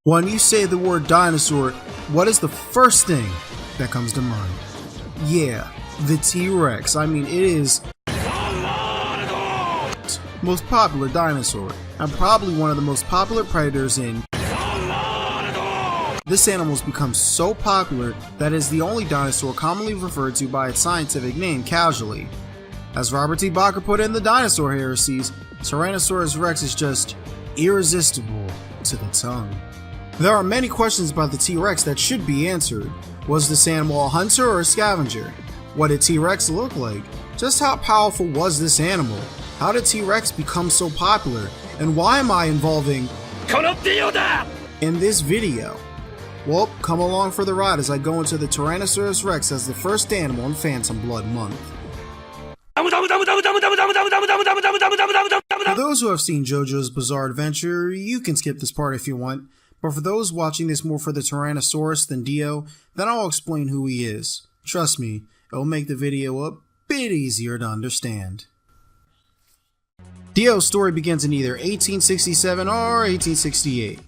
When you say the word dinosaur, what is the first thing that comes to mind? Yeah, the T-Rex. I mean, it is most popular dinosaur and probably one of the most popular predators in. This animal has become so popular that it is the only dinosaur commonly referred to by its scientific name casually. As Robert T. Bakker put in the Dinosaur Heresies, Tyrannosaurus rex is just irresistible to the tongue. There are many questions about the T-Rex that should be answered. Was this animal a hunter or a scavenger? What did T-Rex look like? Just how powerful was this animal? How did T-Rex become so popular? And why am I involving in this video? Well, come along for the ride as I go into the Tyrannosaurus rex as the first animal in Phantom Blood Month. For those who have seen JoJo's Bizarre Adventure, you can skip this part if you want. But for those watching this more for the Tyrannosaurus than Dio, then I'll explain who he is. Trust me, it'll make the video a bit easier to understand. Dio's story begins in either 1867 or 1868.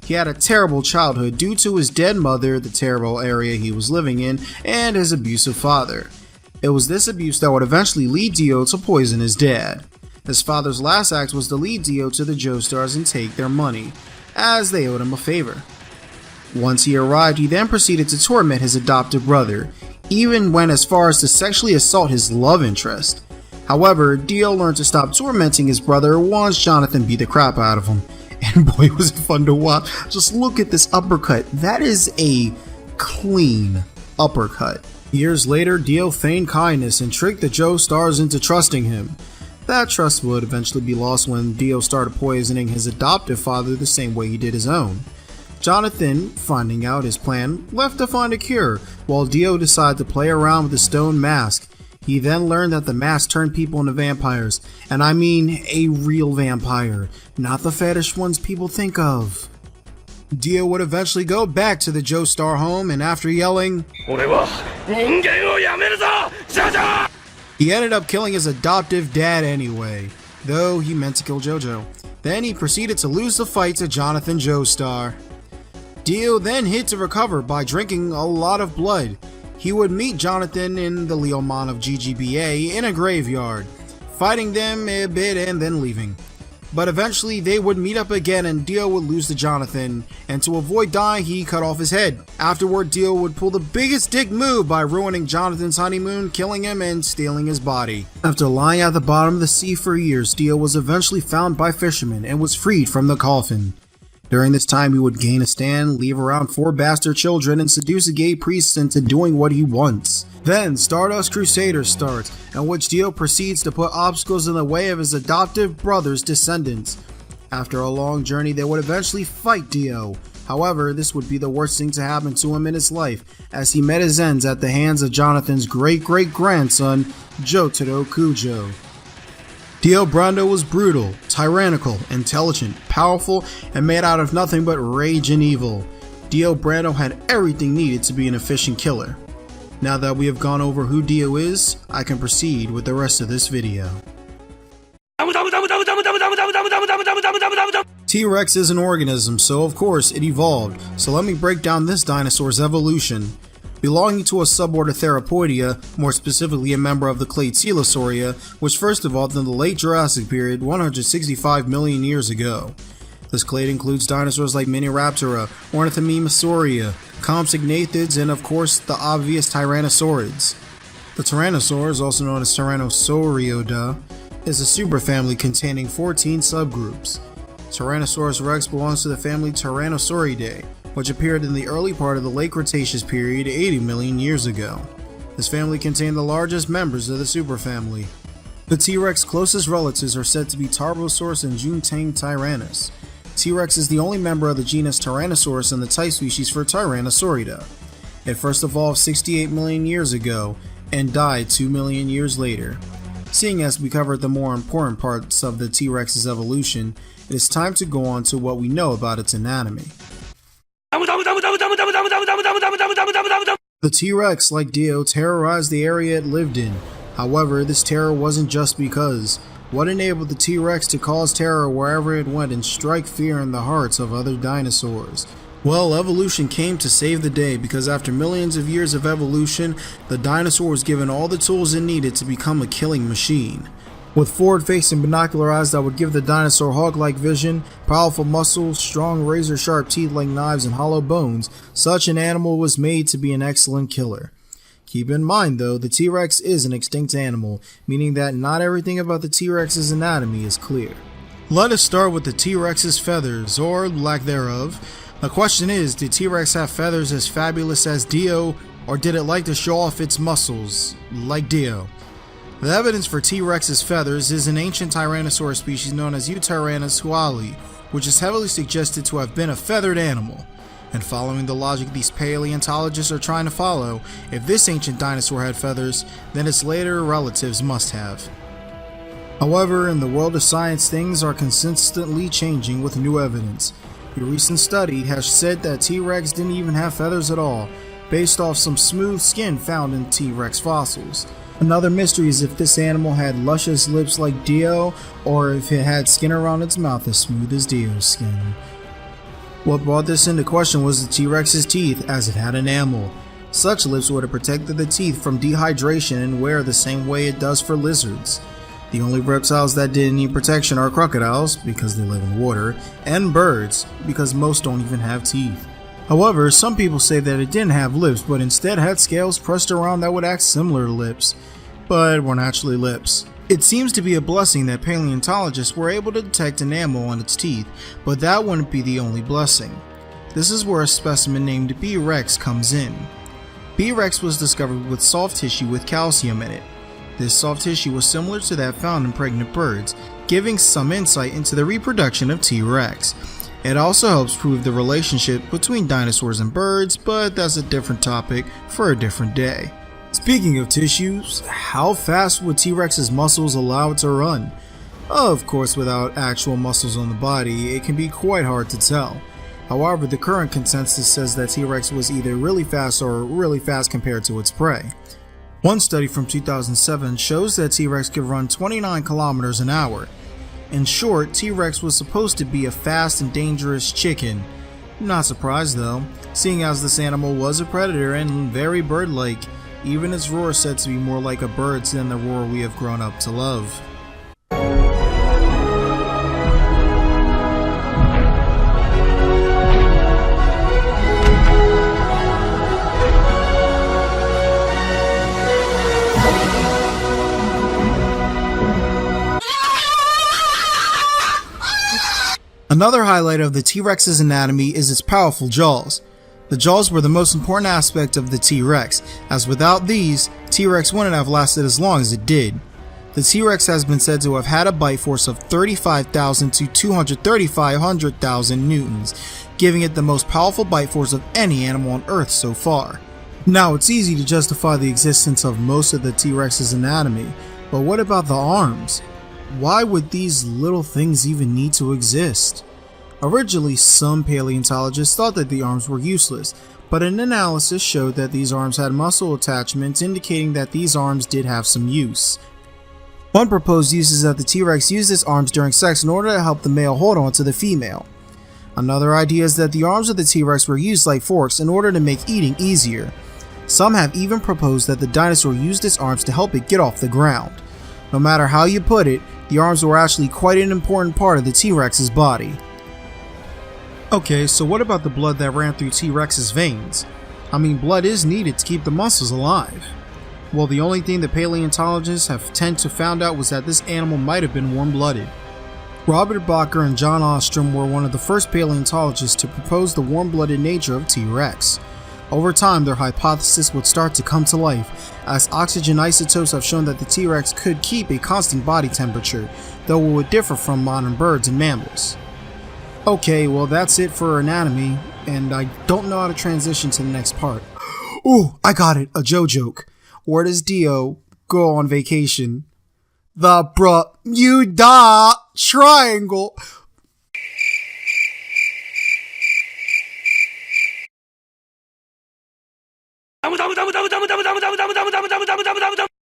He had a terrible childhood due to his dead mother, the terrible area he was living in, and his abusive father. It was this abuse that would eventually lead Dio to poison his dad. His father's last act was to lead Dio to the Joestars and take their money, as they owed him a favor. Once he arrived, he then proceeded to torment his adopted brother, even went as far as to sexually assault his love interest. However, Dio learned to stop tormenting his brother once Jonathan beat the crap out of him. And boy, was it fun to watch. Just look at this uppercut. That is a clean uppercut. Years later, Dio feigned kindness and tricked the Joestars into trusting him. That trust would eventually be lost when Dio started poisoning his adoptive father the same way he did his own. Jonathan, finding out his plan, left to find a cure, while Dio decided to play around with the stone mask. He then learned that the mask turned people into vampires, and I mean a real vampire, not the fetish ones people think of. Dio would eventually go back to the Joestar home, and after yelling, he ended up killing his adoptive dad anyway, though he meant to kill JoJo. Then he proceeded to lose the fight to Jonathan Joestar. Dio then hid to recover by drinking a lot of blood. He would meet Jonathan in the Leomon of JJBA in a graveyard, fighting them a bit and then leaving. But eventually they would meet up again and Dio would lose to Jonathan, and to avoid dying he cut off his head. Afterward, Dio would pull the biggest dick move by ruining Jonathan's honeymoon, killing him and stealing his body. After lying at the bottom of the sea for years, Dio was eventually found by fishermen and was freed from the coffin. During this time he would gain a stand, leave around 4 bastard children, and seduce a gay priest into doing what he wants. Then Stardust Crusaders starts, in which Dio proceeds to put obstacles in the way of his adoptive brother's descendants. After a long journey they would eventually fight Dio. However, this would be the worst thing to happen to him in his life, as he met his ends at the hands of Jonathan's great-great-grandson, Jotaro Kujo. Dio Brando was brutal, tyrannical, intelligent, powerful, and made out of nothing but rage and evil. Dio Brando had everything needed to be an efficient killer. Now that we have gone over who Dio is, I can proceed with the rest of this video. T-Rex is an organism, so of course it evolved, so let me break down this dinosaur's evolution. Belonging to a suborder Theropodia, more specifically a member of the clade Coelurosauria, which first evolved in the late Jurassic period 165 million years ago. This clade includes dinosaurs like Miniraptora, Ornithomimosauria, Compsognathids, and of course the obvious Tyrannosaurids. The Tyrannosaur, also known as Tyrannosaurioida, is a superfamily containing 14 subgroups. Tyrannosaurus rex belongs to the family Tyrannosauridae, which appeared in the early part of the late Cretaceous period 80 million years ago. This family contained the largest members of the superfamily. The T-Rex closest relatives are said to be Tarbosaurus and Juntang-Tyrannus. T-Rex is the only member of the genus Tyrannosaurus and the type species for Tyrannosaurida. It first evolved 68 million years ago and died 2 million years later. Seeing as we covered the more important parts of the T-Rex's evolution, it is time to go on to what we know about its anatomy. The T-Rex, like Dio, terrorized the area it lived in. However, this terror wasn't just because. What enabled the T-Rex to cause terror wherever it went and strike fear in the hearts of other dinosaurs? Well, evolution came to save the day because after millions of years of evolution, the dinosaur was given all the tools it needed to become a killing machine. With forward-facing binocular eyes that would give the dinosaur hawk-like vision, powerful muscles, strong razor-sharp teeth like knives, and hollow bones, such an animal was made to be an excellent killer. Keep in mind though, the T-Rex is an extinct animal, meaning that not everything about the T-Rex's anatomy is clear. Let us start with the T-Rex's feathers, or lack thereof. The question is, did T-Rex have feathers as fabulous as Dio, or did it like to show off its muscles, like Dio? The evidence for T-Rex's feathers is an ancient Tyrannosaurus species known as Tyrannosaurus huali, which is heavily suggested to have been a feathered animal. And following the logic these paleontologists are trying to follow, if this ancient dinosaur had feathers, then its later relatives must have. However, in the world of science, things are consistently changing with new evidence. A recent study has said that T-Rex didn't even have feathers at all, based off some smooth skin found in T-Rex fossils. Another mystery is if this animal had luscious lips like Dio, or if it had skin around its mouth as smooth as Dio's skin. What brought this into question was the T-Rex's teeth, as it had enamel. Such lips would have protected the teeth from dehydration and wear the same way it does for lizards. The only reptiles that didn't need protection are crocodiles, because they live in water, and birds, because most don't even have teeth. However, some people say that it didn't have lips, but instead had scales pressed around that would act similar to lips, but weren't actually lips. It seems to be a blessing that paleontologists were able to detect enamel on its teeth, but that wouldn't be the only blessing. This is where a specimen named B. rex comes in. B. rex was discovered with soft tissue with calcium in it. This soft tissue was similar to that found in pregnant birds, giving some insight into the reproduction of T-Rex. It also helps prove the relationship between dinosaurs and birds, but that's a different topic for a different day. Speaking of tissues, how fast would T-Rex's muscles allow it to run? Of course, without actual muscles on the body, it can be quite hard to tell. However, the current consensus says that T-Rex was either really fast or really fast compared to its prey. One study from 2007 shows that T-Rex could run 29 kilometers an hour. In short, T-Rex was supposed to be a fast and dangerous chicken. Not surprised though, seeing as this animal was a predator and very bird-like. Even its roar is said to be more like a bird's than the roar we have grown up to love. Another highlight of the T-Rex's anatomy is its powerful jaws. The jaws were the most important aspect of the T-Rex, as without these, T-Rex wouldn't have lasted as long as it did. The T-Rex has been said to have had a bite force of 35,000 to 235,000 newtons, giving it the most powerful bite force of any animal on Earth so far. Now, it's easy to justify the existence of most of the T-Rex's anatomy, but what about the arms? Why would these little things even need to exist? Originally, some paleontologists thought that the arms were useless, but an analysis showed that these arms had muscle attachments indicating that these arms did have some use. One proposed use is that the T-Rex used its arms during sex in order to help the male hold on to the female. Another idea is that the arms of the T-Rex were used like forks in order to make eating easier. Some have even proposed that the dinosaur used its arms to help it get off the ground. No matter how you put it, the arms were actually quite an important part of the T-Rex's body. Okay, so what about the blood that ran through T-Rex's veins? I mean, blood is needed to keep the muscles alive. Well, the only thing that paleontologists have tend to found out was that this animal might have been warm-blooded. Robert Bacher and John Ostrom were one of the first paleontologists to propose the warm-blooded nature of T-Rex. Over time, their hypothesis would start to come to life, as oxygen isotopes have shown that the T-Rex could keep a constant body temperature, though it would differ from modern birds and mammals. Okay, well that's it for anatomy, and I don't know how to transition to the next part. Ooh, I got it, a Joe joke. Where does Dio go on vacation? The Bermuda Triangle.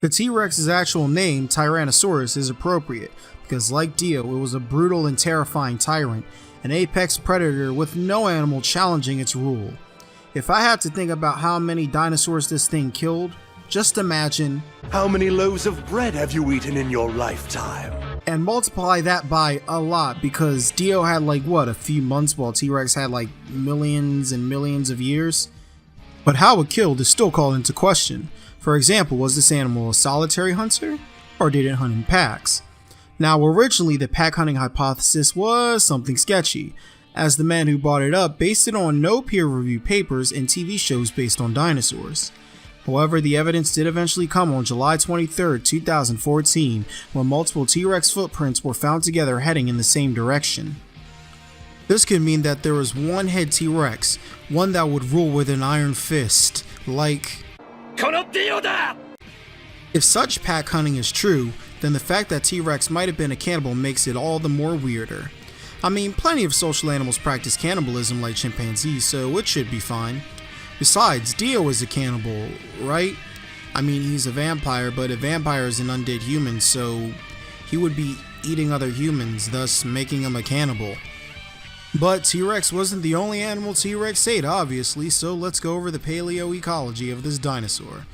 The T-Rex's actual name, Tyrannosaurus, is appropriate because, like Dio, it was a brutal and terrifying tyrant, an apex predator with no animal challenging its rule. If I had to think about how many dinosaurs this thing killed, just imagine, how many loaves of bread have you eaten in your lifetime? And multiply that by a lot, because Dio had a few months, while T-Rex had millions and millions of years. But how it killed is still called into question. For example, was this animal a solitary hunter, or did it hunt in packs? Now, originally the pack hunting hypothesis was something sketchy, as the man who brought it up based it on no peer-reviewed papers and TV shows based on dinosaurs. However, the evidence did eventually come on July 23, 2014, when multiple T-Rex footprints were found together heading in the same direction. This could mean that there was one head T-Rex, one that would rule with an iron fist, like... If such pack hunting is true, then the fact that T-Rex might have been a cannibal makes it all the more weirder. I mean, plenty of social animals practice cannibalism like chimpanzees, so it should be fine. Besides, Dio is a cannibal, right? I mean, he's a vampire, but a vampire is an undead human, so he would be eating other humans, thus making him a cannibal. But T-Rex wasn't the only animal T-Rex ate, obviously, so let's go over the paleoecology of this dinosaur.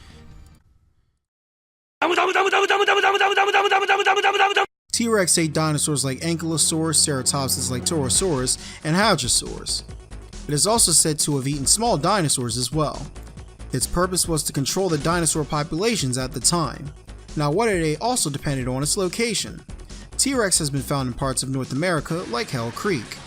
T-Rex ate dinosaurs like Ankylosaurus, Ceratopsis like Torosaurus, and Hadrosaurs. It is also said to have eaten small dinosaurs as well. Its purpose was to control the dinosaur populations at the time. Now, what it ate also depended on its location. T-Rex has been found in parts of North America like Hell Creek.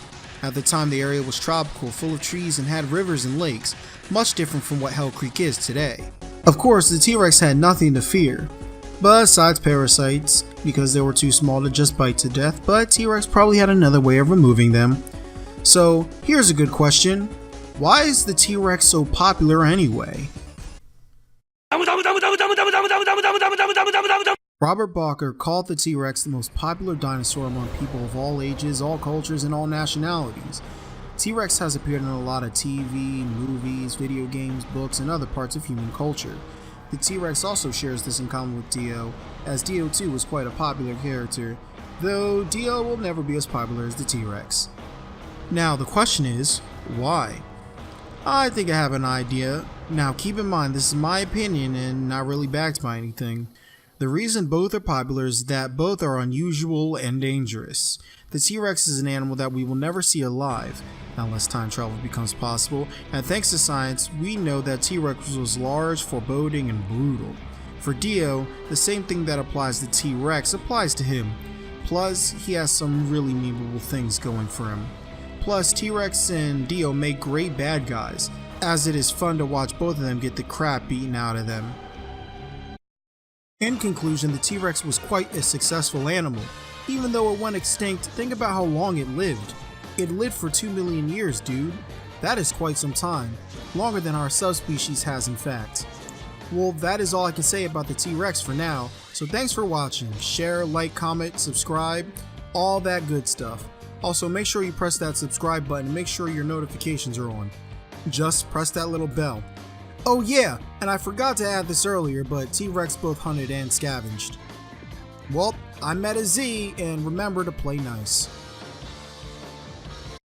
At the time, the area was tropical, full of trees, and had rivers and lakes, much different from what Hell Creek is today. Of course, the T-Rex had nothing to fear, besides parasites, because they were too small to just bite to death, but T-Rex probably had another way of removing them. So, here's a good question. Why is the T-Rex so popular anyway? Robert Bacher called the T-Rex the most popular dinosaur among people of all ages, all cultures, and all nationalities. T-Rex has appeared in a lot of TV, movies, video games, books, and other parts of human culture. The T-Rex also shares this in common with Dio, as Dio too was quite a popular character, though Dio will never be as popular as the T-Rex. Now the question is, why? I think I have an idea. Now keep in mind, this is my opinion and not really backed by anything. The reason both are popular is that both are unusual and dangerous. The T-Rex is an animal that we will never see alive, unless time travel becomes possible, and thanks to science, we know that T-Rex was large, foreboding, and brutal. For Dio, the same thing that applies to T-Rex applies to him. Plus, he has some really memeable things going for him. Plus, T-Rex and Dio make great bad guys, as it is fun to watch both of them get the crap beaten out of them. In conclusion, the T-Rex was quite a successful animal. Even though it went extinct, think about how long it lived. It lived for 2 million years, dude. That is quite some time. Longer than our subspecies has, in fact. Well, that is all I can say about the T-Rex for now, so thanks for watching. Share, like, comment, subscribe, all that good stuff. Also, make sure you press that subscribe button and make sure your notifications are on. Just press that little bell. Oh yeah, and I forgot to add this earlier, but T-Rex both hunted and scavenged. Well, I'm Meta Z, and remember to play nice.